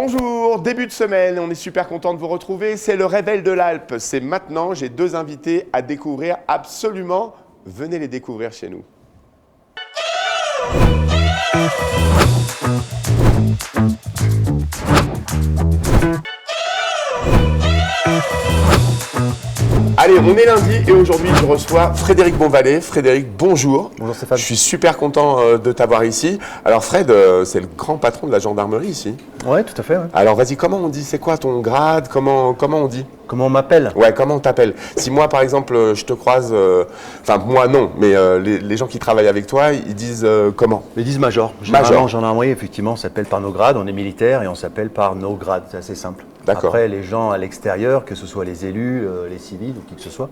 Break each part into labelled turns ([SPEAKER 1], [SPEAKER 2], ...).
[SPEAKER 1] Bonjour, début de semaine, on est super content de vous retrouver. C'est le Réveil de l'Alpe, c'est maintenant. J'ai deux invités à découvrir absolument. Venez les découvrir chez nous. Allez, on est lundi et aujourd'hui je reçois Frédéric Bonvalet. Frédéric, bonjour.
[SPEAKER 2] Bonjour Stéphane.
[SPEAKER 1] Je suis super content de t'avoir ici. Alors Fred, c'est le grand patron de la gendarmerie ici.
[SPEAKER 2] Ouais, tout à fait. Ouais.
[SPEAKER 1] Alors vas-y, comment on dit? C'est quoi ton grade? Comment on dit?
[SPEAKER 2] Comment on m'appelle?
[SPEAKER 1] Ouais, comment on t'appelle? Si moi par exemple je te croise, enfin moi non, mais les gens qui travaillent avec toi, ils disent comment?
[SPEAKER 2] Ils disent major. Généralement, en gendarmerie, effectivement, on s'appelle par nos grades. On est militaire et on s'appelle par nos grades. C'est assez simple.
[SPEAKER 1] D'accord.
[SPEAKER 2] Après, les gens à l'extérieur, que ce soit les élus, les civils ou qui que ce soit,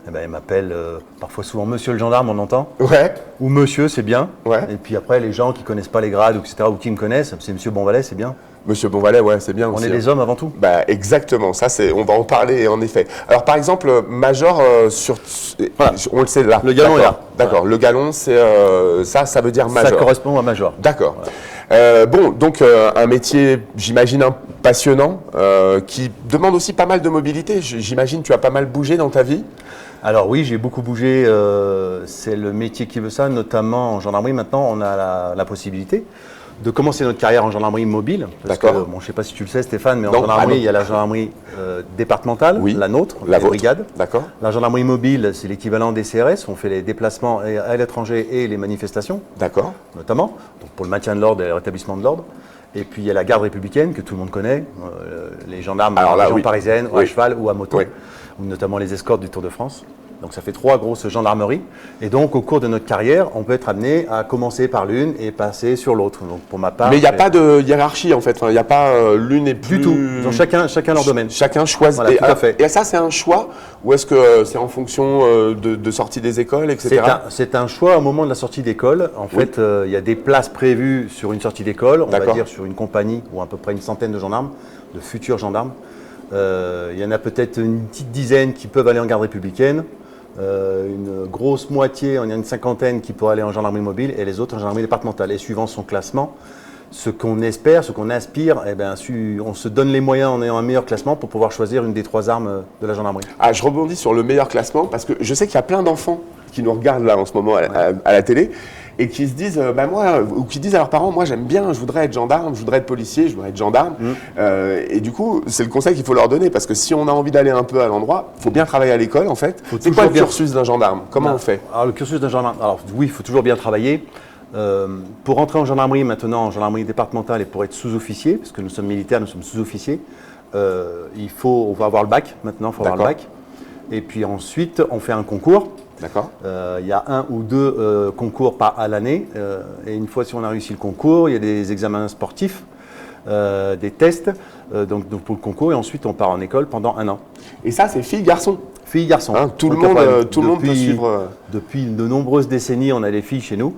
[SPEAKER 2] eh ben, ils m'appellent parfois souvent monsieur le gendarme, on entend.
[SPEAKER 1] Ouais.
[SPEAKER 2] Ou monsieur, c'est bien.
[SPEAKER 1] Ouais.
[SPEAKER 2] Et puis après, les gens qui ne connaissent pas les grades, etc., ou qui me connaissent, c'est monsieur Bonvalet, c'est bien.
[SPEAKER 1] Monsieur Bonvalet, ouais, c'est bien
[SPEAKER 2] On
[SPEAKER 1] aussi.
[SPEAKER 2] est des hommes avant tout.
[SPEAKER 1] Bah exactement, ça c'est, on va en parler en effet. Alors par exemple, major
[SPEAKER 2] Voilà.
[SPEAKER 1] on le sait là.
[SPEAKER 2] Le galon est là.
[SPEAKER 1] D'accord,
[SPEAKER 2] Voilà.
[SPEAKER 1] le galon c'est ça veut dire major.
[SPEAKER 2] Ça correspond à major.
[SPEAKER 1] D'accord. Bon, donc un métier, j'imagine, passionnant, qui demande aussi pas mal de mobilité. J'imagine tu as pas mal bougé dans ta vie.
[SPEAKER 2] Alors oui, j'ai beaucoup bougé, c'est le métier qui veut ça, notamment en gendarmerie. Maintenant, on a la possibilité de commencer notre carrière en gendarmerie mobile. Parce que, bon, je ne sais pas si tu le sais Stéphane, mais en gendarmerie, il y a la gendarmerie départementale,
[SPEAKER 1] oui,
[SPEAKER 2] la nôtre,
[SPEAKER 1] la
[SPEAKER 2] les brigades.
[SPEAKER 1] D'accord.
[SPEAKER 2] La gendarmerie mobile, c'est l'équivalent des CRS, on fait les déplacements à l'étranger et les manifestations,
[SPEAKER 1] D'accord.
[SPEAKER 2] notamment, donc pour le maintien de l'ordre et le rétablissement de l'ordre. Et puis il y a la garde républicaine que tout le monde connaît, les gendarmes en région parisienne, ou à cheval ou à moto, ou notamment les escortes du Tour de France. Donc ça fait 3 grosses gendarmeries. Et donc au cours de notre carrière, on peut être amené à commencer par l'une et passer sur l'autre. Donc pour ma part.
[SPEAKER 1] Mais il n'y a pas de hiérarchie en fait. Enfin, il n'y a pas l'une et plus.
[SPEAKER 2] Du tout. Ils ont chacun leur domaine.
[SPEAKER 1] Chacun choisit.
[SPEAKER 2] Voilà, tout à fait.
[SPEAKER 1] Et ça, c'est un choix ou est-ce que c'est en fonction de sortie des écoles, etc.
[SPEAKER 2] C'est un choix au moment de la sortie d'école. En fait, il y a des places prévues sur une sortie d'école. On va dire sur une compagnie ou à peu près une centaine de gendarmes, de futurs gendarmes. Il y en a peut-être une petite dizaine qui peuvent aller en garde républicaine. Une grosse moitié, on a une cinquantaine qui pourraient aller en gendarmerie mobile et les autres en gendarmerie départementale. Et suivant son classement, ce qu'on espère, ce qu'on aspire, eh bien, on se donne les moyens en ayant un meilleur classement pour pouvoir choisir une des 3 armes de la gendarmerie.
[SPEAKER 1] Ah, je rebondis sur le meilleur classement parce que je sais qu'il y a plein d'enfants qui nous regardent là en ce moment à la télé et qui se disent, ou qui disent à leurs parents, moi j'aime bien, je voudrais être gendarme, je voudrais être policier, je voudrais être gendarme. Et du coup, c'est le conseil qu'il faut leur donner parce que si on a envie d'aller un peu à l'endroit, il faut bien travailler à l'école en fait. C'est quoi le cursus d'un gendarme? Comment on fait?
[SPEAKER 2] Alors le cursus d'un gendarme, alors oui, il faut toujours bien travailler. Pour entrer en gendarmerie maintenant, en gendarmerie départementale et pour être sous-officier, parce que nous sommes militaires, nous sommes sous-officiers, on va avoir le bac maintenant, il faut avoir le bac. Et puis ensuite, on fait un concours.
[SPEAKER 1] D'accord.
[SPEAKER 2] Il y a 1 ou 2 concours à l'année. Et une fois si on a réussi le concours, il y a des examens sportifs, des tests donc pour le concours. Et ensuite, on part en école pendant 1 an.
[SPEAKER 1] Et ça, c'est filles-garçons?
[SPEAKER 2] Filles-garçons.
[SPEAKER 1] Hein, tout le monde peut suivre.
[SPEAKER 2] Depuis de nombreuses décennies, on a des filles chez nous,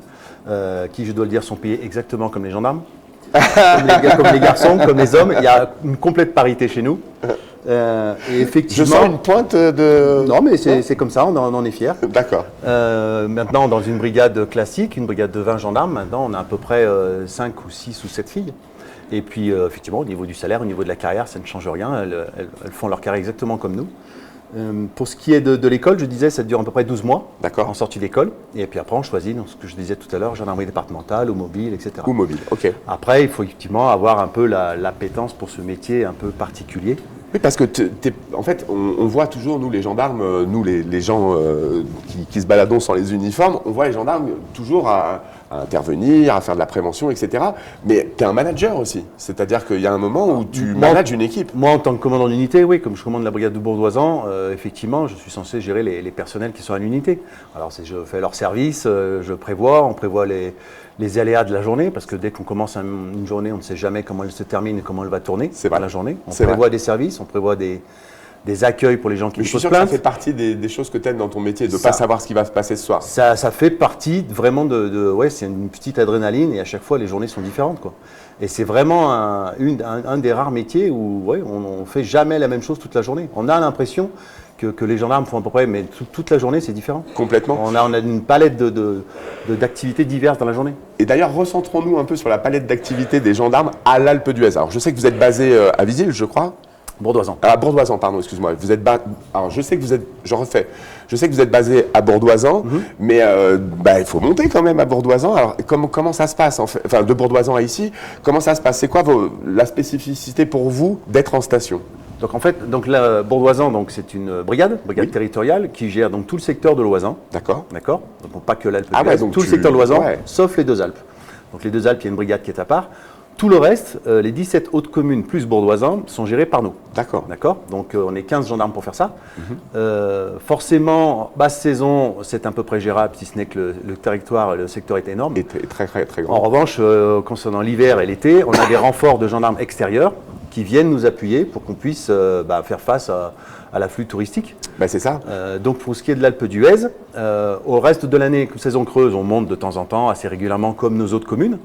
[SPEAKER 2] qui, je dois le dire, sont payées exactement comme les gendarmes. comme les garçons, comme les hommes. Il y a une complète parité chez nous. Et effectivement,
[SPEAKER 1] je sens une pointe de...
[SPEAKER 2] Non, mais c'est comme ça, on en est fiers.
[SPEAKER 1] D'accord.
[SPEAKER 2] Maintenant, dans une brigade classique, une brigade de 20 gendarmes, maintenant, on a à peu près 5 ou 6 ou 7 filles. Et puis, effectivement, au niveau du salaire, au niveau de la carrière, ça ne change rien. Elles font leur carrière exactement comme nous. Pour ce qui est de l'école, je disais, ça dure à peu près 12 mois en sortie d'école. Et puis après, on choisit, donc, ce que je disais tout à l'heure, gendarmerie départementale ou mobile, etc.
[SPEAKER 1] Ou mobile, ok.
[SPEAKER 2] Après, il faut effectivement avoir un peu l'appétence pour ce métier un peu particulier.
[SPEAKER 1] Oui, parce que en fait, on voit toujours, nous les gendarmes, nous les gens qui se baladons sans les uniformes, on voit les gendarmes toujours à intervenir, à faire de la prévention, etc. Mais tu es un manager aussi, c'est-à-dire qu'il y a un moment où tu manages une équipe.
[SPEAKER 2] Moi, en tant que commandant d'unité, oui, comme je commande la brigade de Bourdoisan, effectivement, je suis censé gérer les personnels qui sont à l'unité. Alors, je fais leur service, on prévoit les aléas de la journée, parce que dès qu'on commence une journée, on ne sait jamais comment elle se termine et comment elle va tourner la journée. On prévoit des services, on prévoit des accueils pour les gens qui nous posent plainte.
[SPEAKER 1] Je suis sûr que ça fait partie des choses que tu aimes dans ton métier, de ne pas savoir ce qui va se passer ce soir.
[SPEAKER 2] Ça fait partie vraiment c'est une petite adrénaline et à chaque fois les journées sont différentes, quoi. Et c'est vraiment un des rares métiers où on ne fait jamais la même chose toute la journée. On a l'impression que les gendarmes font à peu près, mais toute la journée, c'est différent.
[SPEAKER 1] Complètement.
[SPEAKER 2] On a une palette d'activités diverses dans la journée.
[SPEAKER 1] Et d'ailleurs, recentrons-nous un peu sur la palette d'activités des gendarmes à l'Alpe d'Huez. Alors, je sais que vous êtes basé à Visil, je crois.
[SPEAKER 2] Bourdoisan.
[SPEAKER 1] À Bourdoisan, pardon, excuse-moi. Alors, je sais que vous êtes... Je refais. Je sais que vous êtes basé à Bourdoisan, mais il faut monter quand même à Bourdoisan. Alors, comment ça se passe, en fait, enfin, de Bourdoisan à ici, comment ça se passe? C'est quoi la spécificité pour vous d'être en station?
[SPEAKER 2] Donc en fait, Bourdoisan, c'est une brigade territoriale qui gère donc tout le secteur de l'Oisin.
[SPEAKER 1] D'accord.
[SPEAKER 2] D'accord. Donc pas que l'Alpe,
[SPEAKER 1] donc
[SPEAKER 2] tout le secteur de l'Oisan,
[SPEAKER 1] ouais.
[SPEAKER 2] Sauf les 2 Alpes. Donc les 2 Alpes, il y a une brigade qui est à part. Tout le reste, les 17 autres communes plus Bourdoisan sont gérées par nous.
[SPEAKER 1] D'accord.
[SPEAKER 2] D'accord. Donc on est 15 gendarmes pour faire ça. Forcément, basse saison, c'est à peu près gérable, si ce n'est que le territoire, le secteur est énorme.
[SPEAKER 1] Et très, très, très grand.
[SPEAKER 2] En revanche, concernant l'hiver et l'été, on a des renforts de gendarmes extérieurs qui viennent nous appuyer pour qu'on puisse faire face à l'afflux touristique.
[SPEAKER 1] C'est ça.
[SPEAKER 2] Donc pour ce qui est de l'Alpe d'Huez, au reste de l'année, saison creuse, on monte de temps en temps assez régulièrement comme nos autres communes.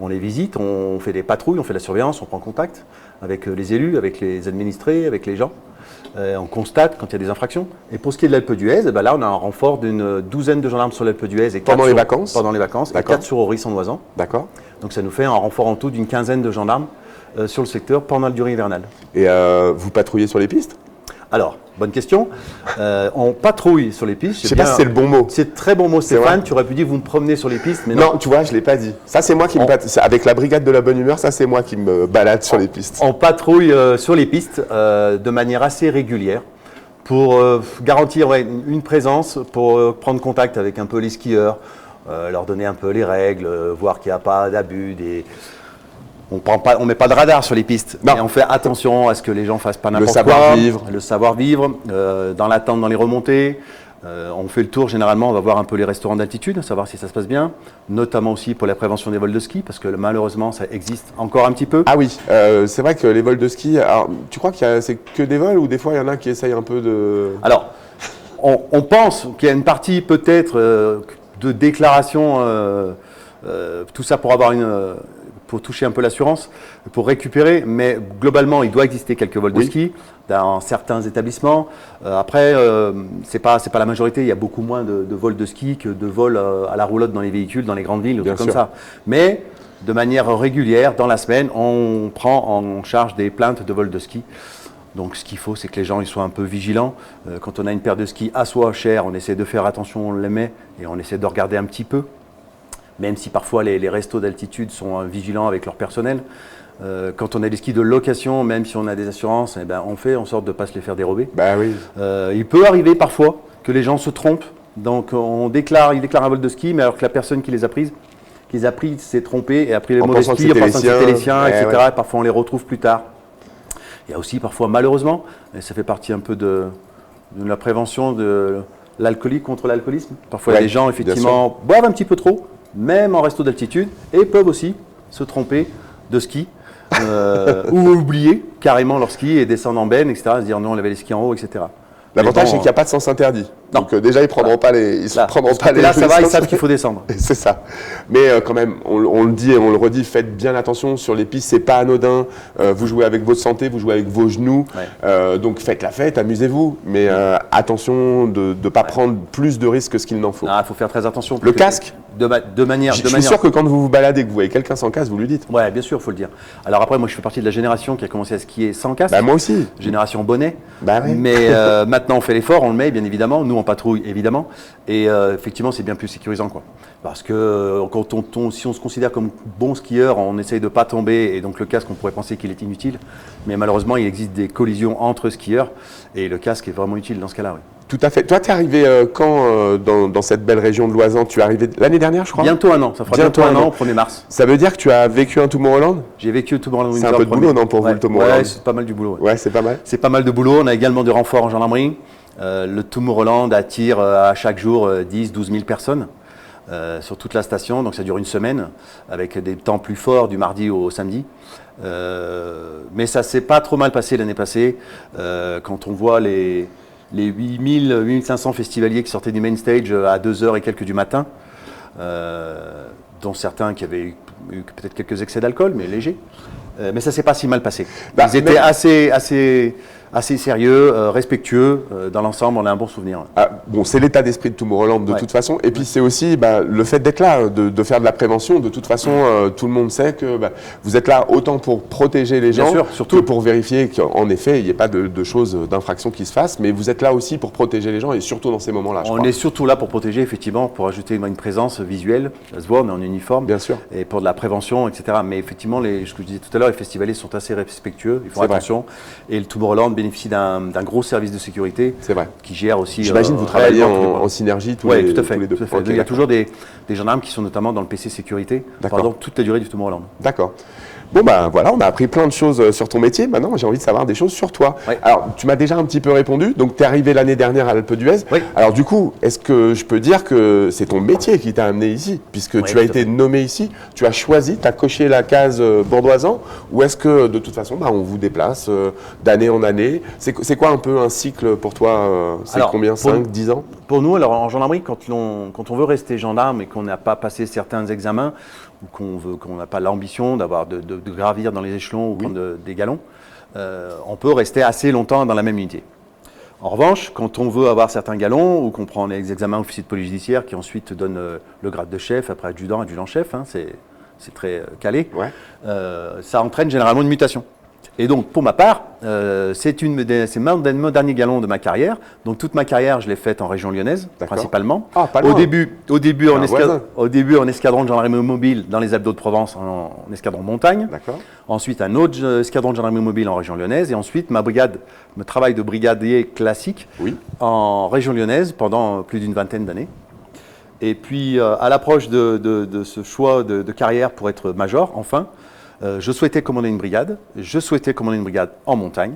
[SPEAKER 2] On les visite, on fait des patrouilles, on fait de la surveillance, on prend contact avec les élus, avec les administrés, avec les gens. On constate quand il y a des infractions. Et pour ce qui est de l'Alpe d'Huez, là on a un renfort d'une 12aine de gendarmes sur l'Alpe d'Huez.
[SPEAKER 1] Pendant les vacances.
[SPEAKER 2] Pendant les vacances, et 4 sur Oris-en-Oisan.
[SPEAKER 1] D'accord.
[SPEAKER 2] Donc ça nous fait un renfort en tout d'une 15aine de gendarmes sur le secteur pendant la durée hivernale.
[SPEAKER 1] Et vous patrouillez sur les pistes?
[SPEAKER 2] Alors, bonne question. On patrouille sur les pistes.
[SPEAKER 1] Je ne sais pas si c'est le bon mot.
[SPEAKER 2] C'est très bon mot, Stéphane. Tu aurais pu dire vous me promenez sur les pistes, mais non.
[SPEAKER 1] Non, tu vois, je ne l'ai pas dit. Ça, c'est moi qui avec la brigade de la bonne humeur, ça, c'est moi qui me balade sur les pistes.
[SPEAKER 2] On patrouille sur les pistes de manière assez régulière pour garantir une présence, pour prendre contact avec un peu les skieurs, leur donner un peu les règles, voir qu'il n'y a pas d'abus, on met pas de radar sur les pistes, mais on fait attention à ce que les gens fassent pas n'importe quoi. Le savoir-vivre, dans l'attente, dans les remontées. On fait le tour, généralement, on va voir un peu les restaurants d'altitude, savoir si ça se passe bien, notamment aussi pour la prévention des vols de ski, parce que malheureusement, ça existe encore un petit peu.
[SPEAKER 1] Ah oui, c'est vrai que les vols de ski, alors, tu crois que c'est que des vols ou des fois il y en a qui essayent un peu de...
[SPEAKER 2] Alors, on pense qu'il y a une partie peut-être de déclaration, tout ça pour avoir pour toucher un peu l'assurance, pour récupérer, mais globalement, il doit exister quelques vols de ski dans certains établissements. Après, c'est pas la majorité, il y a beaucoup moins de vols de ski que de vols à la roulotte dans les véhicules, dans les grandes villes, des trucs comme ça. Mais de manière régulière, dans la semaine, on prend en charge des plaintes de vols de ski. Donc ce qu'il faut, c'est que les gens ils soient un peu vigilants. Quand on a une paire de skis à soi chère, on essaie de faire attention, on les met et on essaie de regarder un petit peu. Même si parfois les restos d'altitude sont vigilants avec leur personnel. Quand on a des skis de location, même si on a des assurances, on fait en sorte de ne pas se les faire dérober.
[SPEAKER 1] Oui.
[SPEAKER 2] Il peut arriver parfois que les gens se trompent. Donc ils déclarent un vol de ski, mais alors que la personne qui les a prises s'est trompée et a pris les mauvais skis, en pensant que c'était les siens, etc. Et parfois on les retrouve plus tard. Il y a aussi parfois, malheureusement, et ça fait partie un peu de la prévention de l'alcoolique contre l'alcoolisme. Parfois, il y a des gens, effectivement, boivent un petit peu trop, même en resto d'altitude, et peuvent aussi se tromper de ski, ou oublier carrément leur ski et descendre en benne, etc., se dire non, on avait les skis en haut, etc.
[SPEAKER 1] L'avantage, c'est qu'il n'y a pas de sens interdit.
[SPEAKER 2] Non.
[SPEAKER 1] Donc déjà, ils ne prendront pas les...
[SPEAKER 2] Là, ça va, ils savent qu'il faut descendre.
[SPEAKER 1] C'est ça. Mais quand même, on le dit et on le redit, faites bien attention sur les pistes, c'est pas anodin. Vous jouez avec votre santé, vous jouez avec vos genoux. Donc faites la fête, amusez-vous. Mais attention de ne pas prendre plus de risques que ce qu'il n'en faut.
[SPEAKER 2] Il faut faire très attention.
[SPEAKER 1] Le casque
[SPEAKER 2] de manière...
[SPEAKER 1] Je suis sûr que quand vous vous baladez et que vous voyez quelqu'un sans casque, vous lui dites.
[SPEAKER 2] Oui, bien sûr, il faut le dire. Alors après, moi, je fais partie de la génération qui a commencé à skier sans casque.
[SPEAKER 1] Moi aussi.
[SPEAKER 2] Génération bonnet.
[SPEAKER 1] Oui.
[SPEAKER 2] Mais maintenant, on fait l'effort, on le met, bien évidemment. Nous, on patrouille, évidemment. Et effectivement, c'est bien plus sécurisant, quoi. Parce que si on se considère comme bon skieur, on essaye de ne pas tomber. Et donc, le casque, on pourrait penser qu'il est inutile. Mais malheureusement, il existe des collisions entre skieurs. Et le casque est vraiment utile dans ce cas-là, oui.
[SPEAKER 1] Tout à fait. Toi, tu es arrivé quand dans cette belle région de l'Oisan? Tu es arrivé l'année dernière, je crois?
[SPEAKER 2] Bientôt un an. Ça fera bientôt un an, au 1er mars.
[SPEAKER 1] Ça veut dire que tu as vécu un Tomorrowland?
[SPEAKER 2] J'ai vécu un Tomorrowland.
[SPEAKER 1] C'est un peu de boulot, non, pour vous, le Tomorrowland?
[SPEAKER 2] Ouais, c'est pas mal du boulot.
[SPEAKER 1] Ouais, c'est pas mal.
[SPEAKER 2] C'est pas mal de boulot. On a également des renforts en gendarmerie. Le Tomorrowland attire à chaque jour 10-12 000 personnes sur toute la station. Donc ça dure une semaine avec des temps plus forts du mardi au samedi. Mais ça s'est pas trop mal passé l'année passée. Quand on voit les 8500 festivaliers qui sortaient du main stage à 2h et quelques du matin, dont certains qui avaient eu peut-être quelques excès d'alcool, mais légers. Mais ça ne s'est pas si mal passé. Ils étaient assez assez sérieux, respectueux. Dans l'ensemble, on a un bon souvenir.
[SPEAKER 1] Ah, bon, c'est l'état d'esprit de Tomorrowland de toute façon. Et puis c'est aussi le fait d'être là, de faire de la prévention. De toute façon, tout le monde sait que vous êtes là autant pour protéger les gens,
[SPEAKER 2] Bien sûr, surtout.
[SPEAKER 1] que pour vérifier qu'en effet, il n'y ait pas de choses, d'infractions qui se fassent. Mais vous êtes là aussi pour protéger les gens et surtout dans ces moments-là.
[SPEAKER 2] On est surtout là pour protéger, effectivement, pour ajouter une présence visuelle. Ça se voit, on est en uniforme.
[SPEAKER 1] Bien sûr.
[SPEAKER 2] Et pour de la prévention, etc. Mais effectivement, ce que je disais tout à l'heure, les festivaliers sont assez respectueux. Ils font attention. Et le Tomorrowland bénéficie d'un gros service de sécurité.
[SPEAKER 1] C'est vrai.
[SPEAKER 2] Qui gère aussi.
[SPEAKER 1] J'imagine que vous travaillez en synergie tous les deux.
[SPEAKER 2] Tout à fait. Il y a toujours des gendarmes qui sont notamment dans le PC sécurité pendant toute la durée du Tomorrowland.
[SPEAKER 1] D'accord. Bon voilà, on a appris plein de choses sur ton métier. Maintenant, j'ai envie de savoir des choses sur toi.
[SPEAKER 2] Oui.
[SPEAKER 1] Alors, tu m'as déjà un petit peu répondu. Donc, tu es arrivé l'année dernière à l'Alpe d'Huez.
[SPEAKER 2] Oui.
[SPEAKER 1] Alors, du coup, est-ce que je peux dire que c'est ton métier qui t'a amené ici, puisque tu as été nommé ici, tu as choisi, tu as coché la case bourdoisan, ou est-ce que de toute façon, on vous déplace d'année en année? C'est quoi un peu un cycle pour toi? C'est combien, 5, 10 ans?
[SPEAKER 2] Pour nous, alors en gendarmerie, quand on veut rester gendarme et qu'on n'a pas passé certains examens, ou qu'on n'a pas l'ambition de gravir dans les échelons ou prendre des galons, on peut rester assez longtemps dans la même unité. En revanche, quand on veut avoir certains galons ou qu'on prend les examens officiers de police judiciaire qui ensuite donnent le grade de chef, après adjudant-chef, c'est très calé, ça entraîne généralement une mutation. Et donc, pour ma part, c'est mon dernier galon de ma carrière. Donc, toute ma carrière, je l'ai faite en région lyonnaise, principalement.
[SPEAKER 1] Ah, pas
[SPEAKER 2] au
[SPEAKER 1] loin.
[SPEAKER 2] début en escadron de gendarmerie mobile dans les Alpes d'Haute-Provence, en escadron montagne.
[SPEAKER 1] D'accord.
[SPEAKER 2] Ensuite, un autre escadron de gendarmerie mobile en région lyonnaise. Et ensuite, mon travail de brigadier classique en région lyonnaise pendant plus d'une vingtaine d'années. Et puis, à l'approche de ce choix de carrière pour être major, enfin, je souhaitais commander une brigade. Je souhaitais commander une brigade en montagne.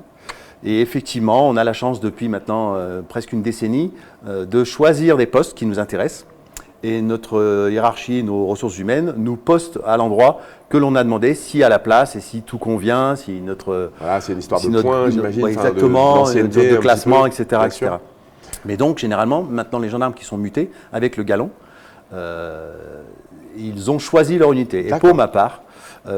[SPEAKER 2] Et effectivement, on a la chance depuis maintenant presque une décennie de choisir des postes qui nous intéressent. Et notre hiérarchie, nos ressources humaines nous postent à l'endroit que l'on a demandé, si à la place et si tout convient, si notre...
[SPEAKER 1] Voilà, c'est une histoire de points, j'imagine.
[SPEAKER 2] Exactement, de classement, etc.
[SPEAKER 1] etc.
[SPEAKER 2] Mais donc, généralement, maintenant, les gendarmes qui sont mutés avec le galon, ils ont choisi leur unité. Et pour ma part,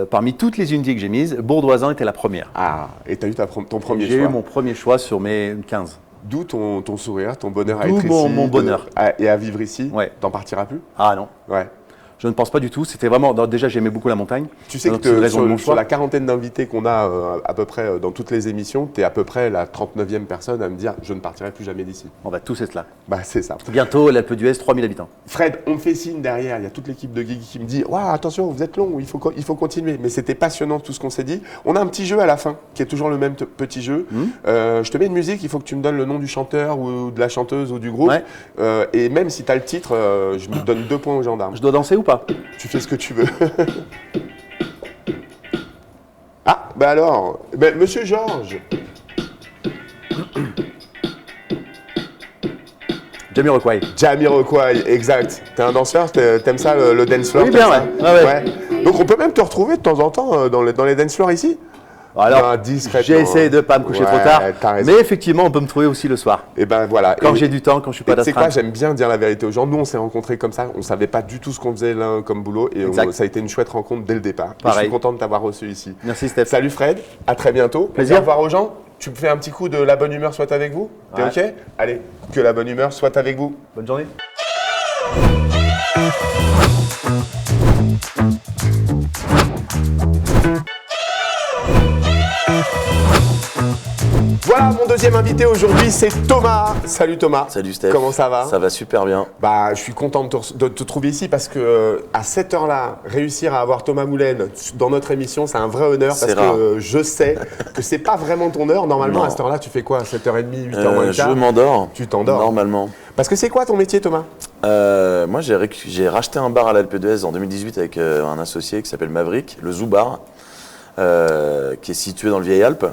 [SPEAKER 2] parmi toutes les unités que j'ai mises, Bourdoisan était la première.
[SPEAKER 1] Ah, et tu as eu ton premier choix.
[SPEAKER 2] J'ai eu mon premier choix sur mes 15.
[SPEAKER 1] D'où ton sourire, ton bonheur à être ici.
[SPEAKER 2] D'où mon bonheur.
[SPEAKER 1] Et à vivre ici.
[SPEAKER 2] Ouais.
[SPEAKER 1] T'en partiras plus?
[SPEAKER 2] Ah non.
[SPEAKER 1] Ouais.
[SPEAKER 2] Je ne pense pas du tout. C'était vraiment. Déjà, j'aimais beaucoup la montagne.
[SPEAKER 1] Tu sais que sur la quarantaine d'invités qu'on a à peu près dans toutes les émissions, tu es à peu près la 39e personne à me dire je ne partirai plus jamais d'ici.
[SPEAKER 2] On va tous être là.
[SPEAKER 1] C'est ça.
[SPEAKER 2] Bientôt, l'Alpe d'Huez, 3000 habitants.
[SPEAKER 1] Fred, on me fait signe derrière. Il y a toute l'équipe de Guigui qui me dit attention, vous êtes long, il faut continuer. Mais c'était passionnant tout ce qu'on s'est dit. On a un petit jeu à la fin qui est toujours le même petit jeu. Je te mets une musique, il faut que tu me donnes le nom du chanteur ou de la chanteuse ou du groupe. Ouais. Et même si tu as le titre, je me donne 2 points aux gendarmes.
[SPEAKER 2] Je dois danser ou pas?
[SPEAKER 1] Tu fais ce que tu veux. Alors, Monsieur Georges.
[SPEAKER 2] Jamiroquai.
[SPEAKER 1] Jamiroquai, exact. T'es un danseur, t'aimes ça le dance floor?
[SPEAKER 2] Oui, bien, ouais.
[SPEAKER 1] Donc on peut même te retrouver de temps en temps dans les dance floors ici?
[SPEAKER 2] Alors, j'ai essayé de ne pas me coucher trop tard, mais effectivement, on peut me trouver aussi le soir.
[SPEAKER 1] Et voilà.
[SPEAKER 2] Quand j'ai du temps, quand je suis pas d'astreinte.
[SPEAKER 1] C'est quoi, j'aime bien dire la vérité aux gens. Nous, on s'est rencontrés comme ça, on savait pas du tout ce qu'on faisait l'un comme boulot, et ça a été une chouette rencontre dès le départ. Je suis content de t'avoir reçu ici.
[SPEAKER 2] Merci Steph.
[SPEAKER 1] Salut Fred, à très bientôt.
[SPEAKER 2] Plaisir.
[SPEAKER 1] Au revoir aux gens. Tu me fais un petit coup de la bonne humeur soit avec vous? T'es OK? Allez, que la bonne humeur soit avec vous.
[SPEAKER 2] Bonne journée.
[SPEAKER 1] Voilà, mon deuxième invité aujourd'hui, c'est Thomas. Salut Thomas.
[SPEAKER 3] Salut Steph.
[SPEAKER 1] Comment ça va?
[SPEAKER 3] Ça va super bien.
[SPEAKER 1] Je suis content de te trouver ici parce que à cette heure-là, réussir à avoir Thomas Moulin dans notre émission, c'est un vrai honneur parce que je sais que c'est pas vraiment ton heure. Normalement, à cette heure-là, tu fais quoi? 7h30, 8h moins le quart?
[SPEAKER 3] Je m'endors.
[SPEAKER 1] Tu t'endors?
[SPEAKER 3] Normalement.
[SPEAKER 1] Parce que c'est quoi ton métier, Thomas?
[SPEAKER 3] Moi, j'ai racheté un bar à l'Alpe d'Huez en 2018 avec un associé qui s'appelle Maverick, le Zoo Bar, qui est situé dans le Vieille Alpes.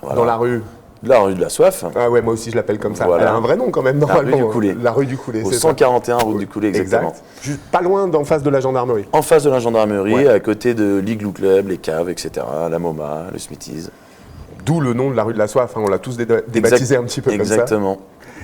[SPEAKER 1] Voilà. Dans la rue?
[SPEAKER 3] La rue de la Soif.
[SPEAKER 1] Ah ouais, moi aussi je l'appelle comme ça.
[SPEAKER 3] Voilà.
[SPEAKER 1] Elle a un vrai nom quand même, normalement.
[SPEAKER 3] La rue du Coulé.
[SPEAKER 1] La rue du Coulé,
[SPEAKER 3] c'est 141 rue du Coulé, exactement.
[SPEAKER 1] Exact. Juste pas loin d'en face de la gendarmerie.
[SPEAKER 3] En face de la gendarmerie, à côté de l'Igloo Club, les caves, etc. La MoMA, le Smithies.
[SPEAKER 1] D'où le nom de la rue de la soif, hein, on l'a tous débaptisé un petit peu
[SPEAKER 3] Exactement.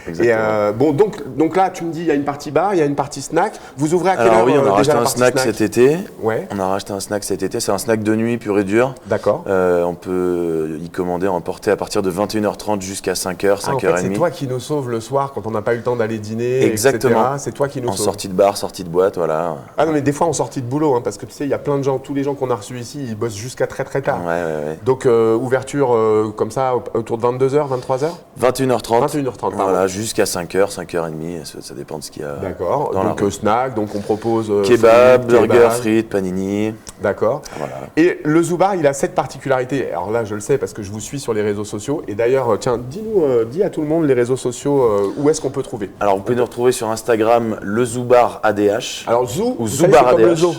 [SPEAKER 1] comme ça. Et bon, donc là, tu me dis, il y a une partie bar, il y a une partie snack. Vous ouvrez à quelle heure?
[SPEAKER 3] Alors oui, on a racheté
[SPEAKER 1] déjà
[SPEAKER 3] un snack cet été.
[SPEAKER 1] Ouais.
[SPEAKER 3] On a racheté un snack cet été. C'est un snack de nuit pur et dur.
[SPEAKER 1] D'accord.
[SPEAKER 3] On peut y commander, emporter à partir de 21h30 jusqu'à 5h, 5h30.
[SPEAKER 1] En fait, c'est toi qui nous sauves le soir quand on n'a pas eu le temps d'aller dîner,
[SPEAKER 3] Exactement.
[SPEAKER 1] etc. C'est toi qui nous sauves.
[SPEAKER 3] En sortie de bar, sortie de boîte, voilà.
[SPEAKER 1] Ah non, mais des fois en sortie de boulot, hein, parce que tu sais, il y a plein de gens, tous les gens qu'on a reçus ici, ils bossent jusqu'à très très tard.
[SPEAKER 3] Ouais.
[SPEAKER 1] Donc ouverture comme ça autour de 22h, 23h
[SPEAKER 3] 21h30.
[SPEAKER 1] 21h30,
[SPEAKER 3] voilà, jusqu'à 5h, 5h30, ça dépend de ce qu'il y a.
[SPEAKER 1] D'accord,
[SPEAKER 3] dans
[SPEAKER 1] donc snack, donc on propose
[SPEAKER 3] kebab, burger, frites, panini.
[SPEAKER 1] D'accord.
[SPEAKER 3] Voilà.
[SPEAKER 1] Et le Zoubar, il a cette particularité. Alors là, je le sais parce que je vous suis sur les réseaux sociaux. Et d'ailleurs, tiens, dis à tout le monde les réseaux sociaux, où est-ce qu'on peut trouver?
[SPEAKER 3] Alors vous pouvez nous retrouver sur Instagram, le Zoubar ADH.
[SPEAKER 1] Alors Zou,
[SPEAKER 3] ou Zoubar
[SPEAKER 1] comme le
[SPEAKER 3] ADH.
[SPEAKER 1] zoo.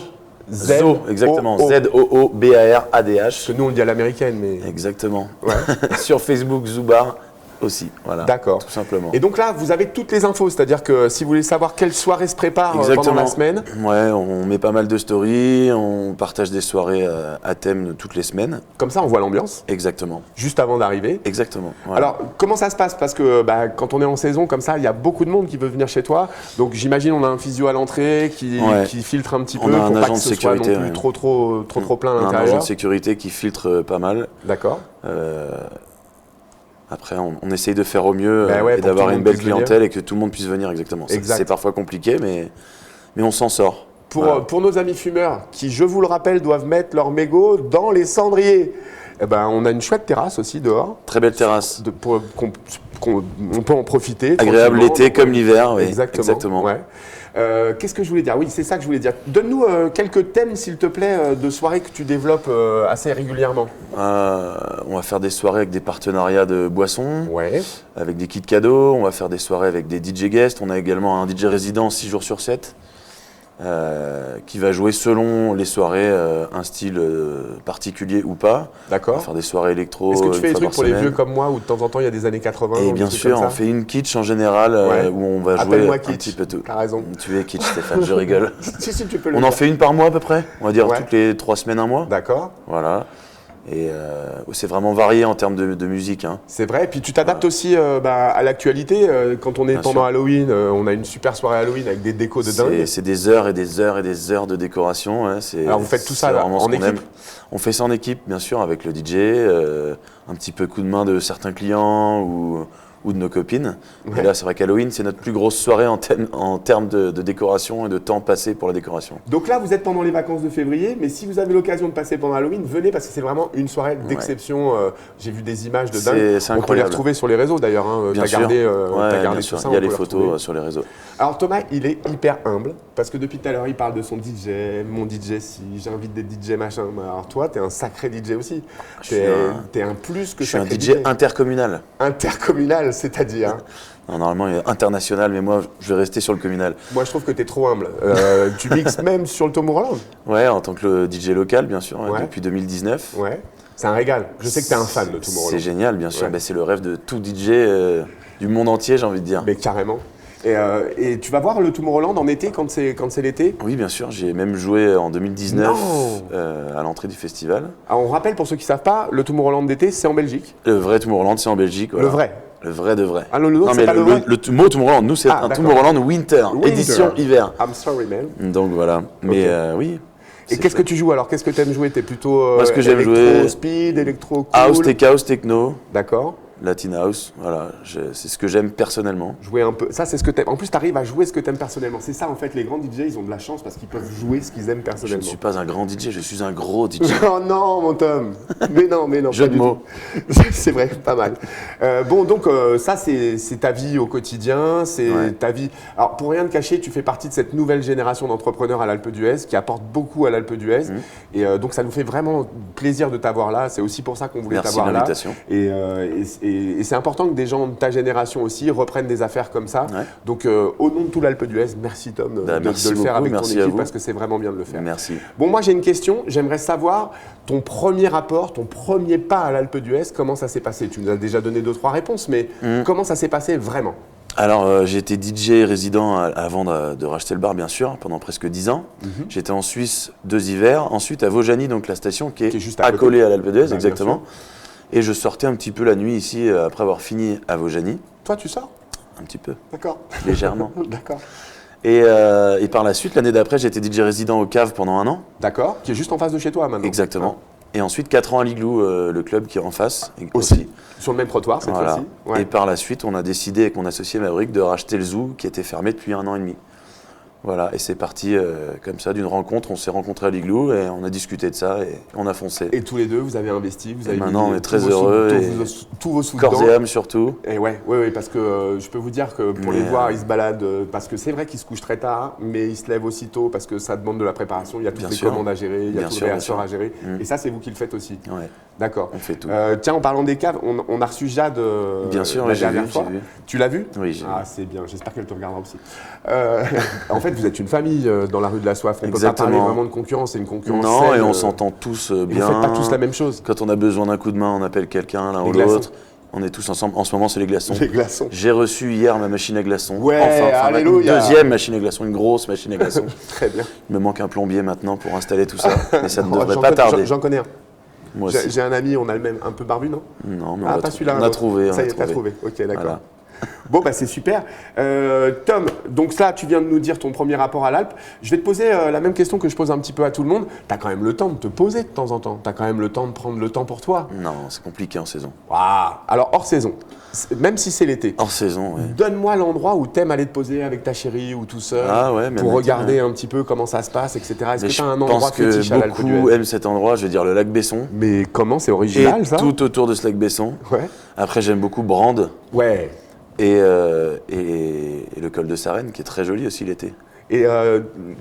[SPEAKER 3] Zoo, exactement. Z-O-O-B-A-R-A-D-H.
[SPEAKER 1] Parce que nous, on le dit à l'américaine, mais...
[SPEAKER 3] Exactement.
[SPEAKER 1] Ouais.
[SPEAKER 3] Sur Facebook, Zoubar aussi. Voilà.
[SPEAKER 1] D'accord.
[SPEAKER 3] Tout simplement.
[SPEAKER 1] Et donc là, vous avez toutes les infos. C'est-à-dire que si vous voulez savoir quelle soirée se prépare pendant la semaine...
[SPEAKER 3] Ouais, on met pas mal de stories, on partage des soirées à thème toutes les semaines.
[SPEAKER 1] Comme ça, on voit l'ambiance.
[SPEAKER 3] Exactement.
[SPEAKER 1] Juste avant d'arriver.
[SPEAKER 3] Exactement. Voilà.
[SPEAKER 1] Alors, comment ça se passe? Parce que quand on est en saison comme ça, il y a beaucoup de monde qui veut venir chez toi. Donc, j'imagine on a un physio à l'entrée qui filtre un petit peu.
[SPEAKER 3] On a un
[SPEAKER 1] pour
[SPEAKER 3] agent
[SPEAKER 1] pas que
[SPEAKER 3] de
[SPEAKER 1] ce
[SPEAKER 3] sécurité.
[SPEAKER 1] soit non plus trop plein à
[SPEAKER 3] On a un
[SPEAKER 1] l'intérieur.
[SPEAKER 3] agent de sécurité qui filtre pas mal.
[SPEAKER 1] D'accord.
[SPEAKER 3] Après, on essaye de faire au mieux et
[SPEAKER 1] pour
[SPEAKER 3] d'avoir
[SPEAKER 1] tout le
[SPEAKER 3] une
[SPEAKER 1] monde
[SPEAKER 3] belle
[SPEAKER 1] puisse venir.
[SPEAKER 3] clientèle et que tout le monde puisse venir exactement.
[SPEAKER 1] Exact.
[SPEAKER 3] C'est parfois compliqué, mais on s'en sort.
[SPEAKER 1] Pour nos amis fumeurs qui, je vous le rappelle, doivent mettre leur mégot dans les cendriers, on a une chouette terrasse aussi dehors.
[SPEAKER 3] Très belle terrasse.
[SPEAKER 1] On peut en profiter.
[SPEAKER 3] Agréable l'été comme l'hiver. Oui.
[SPEAKER 1] Exactement. Ouais. Qu'est-ce que je voulais dire? Oui, c'est ça que je voulais dire. Donne-nous quelques thèmes, s'il te plaît, de soirées que tu développes assez régulièrement.
[SPEAKER 3] On va faire des soirées avec des partenariats de boissons,
[SPEAKER 1] Ouais.
[SPEAKER 3] avec des kits cadeaux. On va faire des soirées avec des DJ guests. On a également un DJ résident 6 jours sur 7 qui va jouer selon les soirées un style particulier ou pas.
[SPEAKER 1] D'accord.
[SPEAKER 3] On va faire des soirées électro.
[SPEAKER 1] Est-ce que tu fais des trucs pour les
[SPEAKER 3] semaine.
[SPEAKER 1] vieux comme moi où de temps en temps il y a des années 80?
[SPEAKER 3] Et bien sûr, on fait une kitsch en général où on va jouer
[SPEAKER 1] Appelle-moi
[SPEAKER 3] un
[SPEAKER 1] kitsch.
[SPEAKER 3] petit peu tout.
[SPEAKER 1] T'as raison.
[SPEAKER 3] Tu es kitsch, Stéphane, je rigole.
[SPEAKER 1] si, tu peux le
[SPEAKER 3] On
[SPEAKER 1] faire.
[SPEAKER 3] en fait une par mois à peu près, on va dire
[SPEAKER 1] Ouais.
[SPEAKER 3] toutes les 3 semaines, un mois.
[SPEAKER 1] D'accord.
[SPEAKER 3] Voilà. Et c'est vraiment varié en termes de musique. Hein.
[SPEAKER 1] C'est vrai. Et puis tu t'adaptes aussi à l'actualité. Quand on est
[SPEAKER 3] Bien
[SPEAKER 1] pendant
[SPEAKER 3] sûr.
[SPEAKER 1] Halloween, on a une super soirée Halloween avec des décos de dingue.
[SPEAKER 3] C'est des heures et des heures et des heures de décoration. Hein.
[SPEAKER 1] Alors vous faites tout ça
[SPEAKER 3] c'est vraiment
[SPEAKER 1] en
[SPEAKER 3] ce qu'on
[SPEAKER 1] équipe?
[SPEAKER 3] aime. On fait ça en équipe, bien sûr, avec le DJ, un petit peu coup de main de certains clients ou de nos copines.
[SPEAKER 1] Ouais.
[SPEAKER 3] Et là, c'est vrai qu'Halloween, c'est notre plus grosse soirée en termes de décoration et de temps passé pour la décoration.
[SPEAKER 1] Donc là, vous êtes pendant les vacances de février, mais si vous avez l'occasion de passer pendant Halloween, venez parce que c'est vraiment une soirée d'exception. J'ai vu des images de dingue.
[SPEAKER 3] C'est
[SPEAKER 1] On peut les
[SPEAKER 3] incroyable.
[SPEAKER 1] retrouver sur les réseaux d'ailleurs. Hein.
[SPEAKER 3] Bien
[SPEAKER 1] T'as
[SPEAKER 3] sûr.
[SPEAKER 1] gardé,
[SPEAKER 3] Ouais,
[SPEAKER 1] t'as gardé
[SPEAKER 3] bien
[SPEAKER 1] tout
[SPEAKER 3] sûr.
[SPEAKER 1] ça.
[SPEAKER 3] Il y a
[SPEAKER 1] on
[SPEAKER 3] les
[SPEAKER 1] peut les
[SPEAKER 3] photos
[SPEAKER 1] retrouver.
[SPEAKER 3] sur les réseaux.
[SPEAKER 1] Alors Thomas, il est hyper humble parce que depuis tout à l'heure, il parle de son DJ, mon DJ si, j'invite des DJ machin. Alors toi, t'es un sacré DJ aussi. T'es un plus que
[SPEAKER 3] Je suis un
[SPEAKER 1] sacré
[SPEAKER 3] DJ intercommunal.
[SPEAKER 1] Intercommunal, c'est-à-dire. Hein.
[SPEAKER 3] Non, normalement, il est international, mais moi, je vais rester sur le communal.
[SPEAKER 1] Moi, je trouve que t'es trop humble. Tu mixes même sur le Tomorrowland.
[SPEAKER 3] Ouais, en tant que le DJ local, bien sûr,
[SPEAKER 1] Ouais.
[SPEAKER 3] depuis 2019.
[SPEAKER 1] Ouais. C'est un régal. Je sais que t'es un fan de Tomorrowland.
[SPEAKER 3] C'est génial, bien sûr.
[SPEAKER 1] Ouais.
[SPEAKER 3] Bah, c'est le rêve de tout DJ du monde entier, j'ai envie de dire.
[SPEAKER 1] Mais carrément. Et tu vas voir le Tomorrowland en été quand c'est l'été?
[SPEAKER 3] Oui, bien sûr. J'ai même joué en 2019
[SPEAKER 1] Non.
[SPEAKER 3] à l'entrée du festival.
[SPEAKER 1] Alors, on rappelle pour ceux qui ne savent pas, le Tomorrowland d'été, c'est en Belgique.
[SPEAKER 3] Le vrai Tomorrowland, c'est en Belgique. Voilà.
[SPEAKER 1] Le vrai.
[SPEAKER 3] Le vrai de vrai.
[SPEAKER 1] Ah, le
[SPEAKER 3] non,
[SPEAKER 1] c'est
[SPEAKER 3] mais
[SPEAKER 1] pas le vrai.
[SPEAKER 3] le mot Tomorrowland, nous, c'est un
[SPEAKER 1] d'accord.
[SPEAKER 3] Tomorrowland Winter, édition hiver.
[SPEAKER 1] I'm sorry, man.
[SPEAKER 3] Donc voilà. Mais oui.
[SPEAKER 1] Et qu'est-ce que tu joues alors? Qu'est-ce que tu aimes jouer? T'es plutôt
[SPEAKER 3] Moi, ce que j'aime
[SPEAKER 1] électro
[SPEAKER 3] jouer-
[SPEAKER 1] speed, électro cool.
[SPEAKER 3] House, tech house, techno,
[SPEAKER 1] D'accord.
[SPEAKER 3] Latin house, voilà. C'est ce que j'aime personnellement.
[SPEAKER 1] Jouer un peu. Ça, c'est ce que t'aimes. En plus, tu arrives à jouer ce que t'aimes personnellement. C'est ça, en fait, les grands DJ, ils ont de la chance parce qu'ils peuvent jouer ce qu'ils aiment
[SPEAKER 3] Je ne
[SPEAKER 1] personnellement.
[SPEAKER 3] suis pas un grand DJ, je suis un gros DJ.
[SPEAKER 1] Oh non, mon Tom. Mais non.
[SPEAKER 3] Jeu
[SPEAKER 1] pas
[SPEAKER 3] de
[SPEAKER 1] du
[SPEAKER 3] mots.
[SPEAKER 1] tout. C'est vrai, pas mal. Bon, donc ça, c'est ta vie au quotidien, c'est
[SPEAKER 3] Ouais.
[SPEAKER 1] ta vie. Alors, pour rien te cacher, tu fais partie de cette nouvelle génération d'entrepreneurs à l'Alpe d'Huez qui apporte beaucoup à l'Alpe d'Huez. Et donc, ça nous fait vraiment plaisir de t'avoir là. C'est aussi pour ça qu'on voulait
[SPEAKER 3] Merci
[SPEAKER 1] t'avoir
[SPEAKER 3] de
[SPEAKER 1] là.
[SPEAKER 3] l'invitation.
[SPEAKER 1] Et c'est important que des gens de ta génération aussi reprennent des affaires comme ça.
[SPEAKER 3] Ouais.
[SPEAKER 1] Donc, au nom de tout l'Alpe d'Huez, merci Tom
[SPEAKER 3] Bah,
[SPEAKER 1] de
[SPEAKER 3] merci
[SPEAKER 1] le faire
[SPEAKER 3] beaucoup,
[SPEAKER 1] avec ton
[SPEAKER 3] merci à
[SPEAKER 1] équipe
[SPEAKER 3] vous.
[SPEAKER 1] parce que c'est vraiment bien de le faire.
[SPEAKER 3] Merci.
[SPEAKER 1] Bon, moi j'ai une question. J'aimerais savoir ton premier rapport, ton premier pas à l'Alpe d'Huez, comment ça s'est passé? Tu nous as déjà donné 2-3 réponses, mais comment ça s'est passé vraiment?
[SPEAKER 3] Alors, j'ai été DJ résident avant de racheter le bar, bien sûr, pendant presque 10 ans. J'étais en Suisse 2 hivers. Ensuite, à Vaujany, donc la station qui est
[SPEAKER 1] Qui est juste à côté.
[SPEAKER 3] accolée à l'Alpe d'Huez,
[SPEAKER 1] Bah,
[SPEAKER 3] exactement. Et je sortais un petit peu la nuit ici, après avoir fini à Vaujany.
[SPEAKER 1] Toi, tu sors?
[SPEAKER 3] Un petit peu,
[SPEAKER 1] D'accord.
[SPEAKER 3] légèrement.
[SPEAKER 1] D'accord.
[SPEAKER 3] Et par la suite, l'année d'après, j'ai été DJ résident au Cave pendant 1 an.
[SPEAKER 1] D'accord. Qui est juste en face de chez toi maintenant.
[SPEAKER 3] Exactement. Et ensuite, 4 ans à l'Igloo, le club qui est en face.
[SPEAKER 1] Aussi. Sur le même trottoir cette
[SPEAKER 3] Voilà.
[SPEAKER 1] fois-ci. Ouais.
[SPEAKER 3] Et par la suite, on a décidé avec mon associé Maverick de racheter le zoo qui était fermé depuis 1 an et demi. Voilà, et c'est parti comme ça d'une rencontre. On s'est rencontrés à l'Igloo et on a discuté de ça et on a foncé.
[SPEAKER 1] Et tous les deux, vous avez investi, vous avez
[SPEAKER 3] maintenant,
[SPEAKER 1] mis
[SPEAKER 3] on est très
[SPEAKER 1] tous vos
[SPEAKER 3] heureux
[SPEAKER 1] sous- tous vos sous
[SPEAKER 3] Corps
[SPEAKER 1] dedans.
[SPEAKER 3] et âme surtout.
[SPEAKER 1] Et ouais, parce que je peux vous dire que pour les
[SPEAKER 3] Mais,
[SPEAKER 1] voir, ils se baladent, parce que c'est vrai qu'ils se couchent très tard, mais ils se lèvent aussitôt parce que ça demande de la préparation, il y a toutes
[SPEAKER 3] Bien
[SPEAKER 1] les
[SPEAKER 3] sûr.
[SPEAKER 1] commandes à gérer, il y a
[SPEAKER 3] Bien
[SPEAKER 1] tout
[SPEAKER 3] sûr,
[SPEAKER 1] le
[SPEAKER 3] bien
[SPEAKER 1] réassort
[SPEAKER 3] sûr.
[SPEAKER 1] à gérer. Et ça, c'est vous qui le faites aussi.
[SPEAKER 3] Ouais,
[SPEAKER 1] D'accord.
[SPEAKER 3] on fait tout.
[SPEAKER 1] Tiens, en parlant des caves, on a reçu Jade
[SPEAKER 3] Bien sûr,
[SPEAKER 1] la
[SPEAKER 3] ouais, j'ai
[SPEAKER 1] dernière
[SPEAKER 3] vu,
[SPEAKER 1] fois.
[SPEAKER 3] j'ai vu.
[SPEAKER 1] Tu l'as vu?
[SPEAKER 3] Oui, j'ai
[SPEAKER 1] Ah,
[SPEAKER 3] vu.
[SPEAKER 1] c'est bien, j'espère qu'elle te regardera aussi. En fait, vous êtes une famille dans la rue de la Soif. On ne peut pas parler
[SPEAKER 3] Exactement.
[SPEAKER 1] vraiment de concurrence, c'est une concurrence
[SPEAKER 3] Non,
[SPEAKER 1] saine,
[SPEAKER 3] et on s'entend tous
[SPEAKER 1] et
[SPEAKER 3] bien.
[SPEAKER 1] vous faites pas tous la même chose.
[SPEAKER 3] Quand on a besoin d'un coup de main, on appelle quelqu'un, l'un
[SPEAKER 1] Les
[SPEAKER 3] ou
[SPEAKER 1] glaçons.
[SPEAKER 3] l'autre. On est tous ensemble. En ce moment, c'est les glaçons.
[SPEAKER 1] Les glaçons.
[SPEAKER 3] J'ai reçu hier ma machine à glaçons.
[SPEAKER 1] Ouais,
[SPEAKER 3] enfin, ma
[SPEAKER 1] alléluia.
[SPEAKER 3] deuxième machine à glaçons, une grosse machine à glaçons.
[SPEAKER 1] Très bien.
[SPEAKER 3] Il me manque un plombier maintenant pour installer tout ça, mais ça ne
[SPEAKER 1] Oh,
[SPEAKER 3] devrait
[SPEAKER 1] j'en
[SPEAKER 3] pas
[SPEAKER 1] connais-
[SPEAKER 3] tarder.
[SPEAKER 1] J'en connais un.
[SPEAKER 3] Moi
[SPEAKER 1] J'ai
[SPEAKER 3] aussi.
[SPEAKER 1] j'ai un ami, on a le même, un peu barbu, non?
[SPEAKER 3] Non, mais
[SPEAKER 1] Ah,
[SPEAKER 3] on,
[SPEAKER 1] pas
[SPEAKER 3] a,
[SPEAKER 1] celui-là.
[SPEAKER 3] on
[SPEAKER 1] un
[SPEAKER 3] a
[SPEAKER 1] autre.
[SPEAKER 3] trouvé.
[SPEAKER 1] Ça y
[SPEAKER 3] on
[SPEAKER 1] est,
[SPEAKER 3] a
[SPEAKER 1] t'as trouvé. Ok, d'accord.
[SPEAKER 3] Voilà.
[SPEAKER 1] Bon, bah c'est super. Tom, donc là, tu viens de nous dire ton premier rapport à l'Alpe. Je vais te poser la même question que je pose un petit peu à tout le monde. Tu as quand même le temps de te poser de temps en temps. Tu as quand même le temps de prendre le temps pour toi.
[SPEAKER 3] Non, c'est compliqué en saison.
[SPEAKER 1] Waouh. Alors, hors saison, même si c'est l'été,
[SPEAKER 3] Hors saison, ouais.
[SPEAKER 1] donne-moi l'endroit où t'aimes aller te poser avec ta chérie ou tout seul
[SPEAKER 3] Ah ouais, même
[SPEAKER 1] pour
[SPEAKER 3] l'été,
[SPEAKER 1] regarder
[SPEAKER 3] ouais.
[SPEAKER 1] un petit peu comment ça se passe, etc. Est-ce
[SPEAKER 3] Mais
[SPEAKER 1] que tu
[SPEAKER 3] je
[SPEAKER 1] as un endroit
[SPEAKER 3] pense que
[SPEAKER 1] fétiche à l'Alpe
[SPEAKER 3] beaucoup
[SPEAKER 1] d'Huez?
[SPEAKER 3] aiment cet endroit, je vais dire le lac Besson.
[SPEAKER 1] Mais comment? C'est
[SPEAKER 3] Et
[SPEAKER 1] original, ça?
[SPEAKER 3] tout autour de ce lac Besson.
[SPEAKER 1] Ouais.
[SPEAKER 3] Après, j'aime beaucoup Brande
[SPEAKER 1] Ouais.
[SPEAKER 3] et le col de Sarenne, qui est très joli aussi l'été.
[SPEAKER 1] Et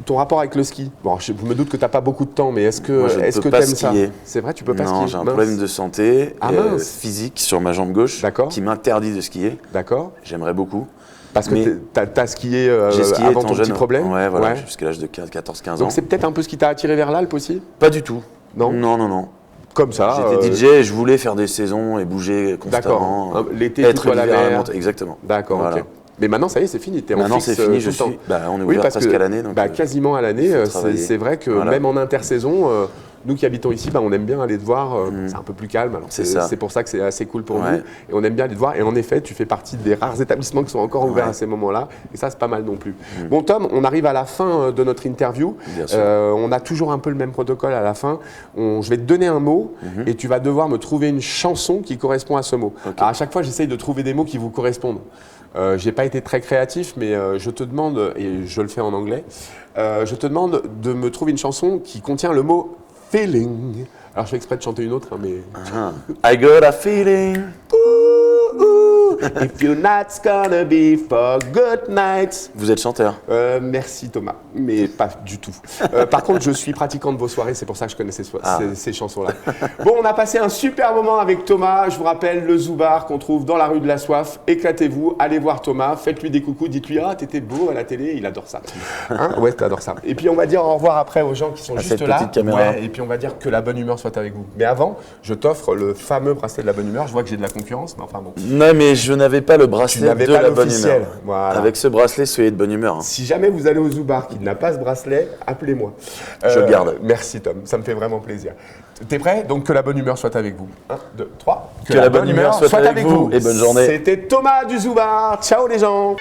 [SPEAKER 1] ton rapport avec le ski? Bon, je me doute que t'as pas beaucoup de temps, mais est-ce
[SPEAKER 3] Moi, je
[SPEAKER 1] que
[SPEAKER 3] ne
[SPEAKER 1] est-ce
[SPEAKER 3] peux
[SPEAKER 1] que
[SPEAKER 3] pas
[SPEAKER 1] t'aimes ça?
[SPEAKER 3] skier.
[SPEAKER 1] C'est vrai, tu peux pas
[SPEAKER 3] Non,
[SPEAKER 1] skier?
[SPEAKER 3] j'ai un
[SPEAKER 1] Mince.
[SPEAKER 3] problème de santé
[SPEAKER 1] Ah, mince.
[SPEAKER 3] physique sur ma jambe gauche
[SPEAKER 1] D'accord.
[SPEAKER 3] qui m'interdit de skier.
[SPEAKER 1] D'accord.
[SPEAKER 3] J'aimerais beaucoup.
[SPEAKER 1] Parce que
[SPEAKER 3] Mais
[SPEAKER 1] t'as skié,
[SPEAKER 3] J'ai skié
[SPEAKER 1] avant
[SPEAKER 3] étant
[SPEAKER 1] ton
[SPEAKER 3] jeune.
[SPEAKER 1] petit problème?
[SPEAKER 3] Ouais, voilà,
[SPEAKER 1] Ouais.
[SPEAKER 3] jusqu'à l'âge de 14-15 ans.
[SPEAKER 1] Donc c'est peut-être un peu ce qui t'a attiré vers l'Alpe aussi?
[SPEAKER 3] Pas du tout.
[SPEAKER 1] Non.
[SPEAKER 3] Non, non, non.
[SPEAKER 1] Comme ça.
[SPEAKER 3] J'étais DJ et je voulais faire des saisons et bouger constamment.
[SPEAKER 1] D'accord. L'été,
[SPEAKER 3] être
[SPEAKER 1] plutôt à la
[SPEAKER 3] l'hiver,
[SPEAKER 1] mer.
[SPEAKER 3] monter. Exactement.
[SPEAKER 1] D'accord,
[SPEAKER 3] Voilà.
[SPEAKER 1] ok. Mais maintenant, ça y est, c'est fini. T'es en
[SPEAKER 3] Maintenant,
[SPEAKER 1] fixe,
[SPEAKER 3] c'est fini,
[SPEAKER 1] tout
[SPEAKER 3] je
[SPEAKER 1] le temps.
[SPEAKER 3] suis. Bah, on est
[SPEAKER 1] Oui,
[SPEAKER 3] ouvert
[SPEAKER 1] parce
[SPEAKER 3] presque
[SPEAKER 1] que
[SPEAKER 3] à l'année. Donc,
[SPEAKER 1] quasiment à l'année,
[SPEAKER 3] faut
[SPEAKER 1] c'est
[SPEAKER 3] travailler.
[SPEAKER 1] c'est vrai que
[SPEAKER 3] Voilà.
[SPEAKER 1] même en intersaison, nous qui habitons ici, on aime bien aller te voir. C'est un peu plus calme, alors
[SPEAKER 3] C'est ça.
[SPEAKER 1] c'est pour ça que c'est assez cool pour
[SPEAKER 3] Ouais.
[SPEAKER 1] nous. Et on aime bien aller te voir. Et en effet, tu fais partie des rares établissements qui sont encore ouverts
[SPEAKER 3] Ouais.
[SPEAKER 1] à ces moments-là. Et ça, c'est pas mal non plus. Bon, Tom, on arrive à la fin de notre interview.
[SPEAKER 3] Bien sûr.
[SPEAKER 1] On a toujours un peu le même protocole à la fin. Je vais te donner un mot et tu vas devoir me trouver une chanson qui correspond à ce mot.
[SPEAKER 3] Ok.
[SPEAKER 1] Alors, à chaque fois, j'essaye de trouver des mots qui vous correspondent. J'ai pas été très créatif, mais je te demande, et je le fais en anglais, je te demande de me trouver une chanson qui contient le mot feeling. Alors je fais exprès de chanter une autre, hein, mais.
[SPEAKER 3] I got a feeling.
[SPEAKER 1] If you're not gonna be for good night.
[SPEAKER 3] Vous êtes chanteur.
[SPEAKER 1] Merci Thomas, mais pas du tout. Par contre, je suis pratiquant de vos soirées, c'est pour ça que je connais ces chansons-là. Bon, on a passé un super moment avec Thomas. Je vous rappelle le Zoubar qu'on trouve dans la rue de la Soif. Éclatez-vous, allez voir Thomas, faites-lui des coucous, dites-lui ah t'étais beau à la télé, il adore ça. Hein, ouais, t'adores ça. Et puis on va dire au revoir après aux gens qui sont juste
[SPEAKER 3] cette
[SPEAKER 1] là.
[SPEAKER 3] petite caméra.
[SPEAKER 1] Ouais, et puis on va dire que la bonne humeur soit avec vous. Mais avant, je t'offre le fameux bracelet de la bonne humeur. Je vois que j'ai de la concurrence, mais enfin bon.
[SPEAKER 3] Non, mais je n'avais pas le bracelet
[SPEAKER 1] Tu n'avais
[SPEAKER 3] de
[SPEAKER 1] pas
[SPEAKER 3] la bonne
[SPEAKER 1] l'officiel.
[SPEAKER 3] humeur.
[SPEAKER 1] Voilà.
[SPEAKER 3] Avec ce bracelet, soyez de bonne humeur. Hein.
[SPEAKER 1] Si jamais vous allez au Zoubar qui n'a pas ce bracelet, appelez-moi.
[SPEAKER 3] Je le garde.
[SPEAKER 1] Merci Tom, ça me fait vraiment plaisir. T'es prêt? Donc que la bonne humeur soit avec vous. 1, 2, 3.
[SPEAKER 3] Que la bonne humeur soit avec vous et bonne journée.
[SPEAKER 1] C'était Thomas du Zoubar. Ciao les gens.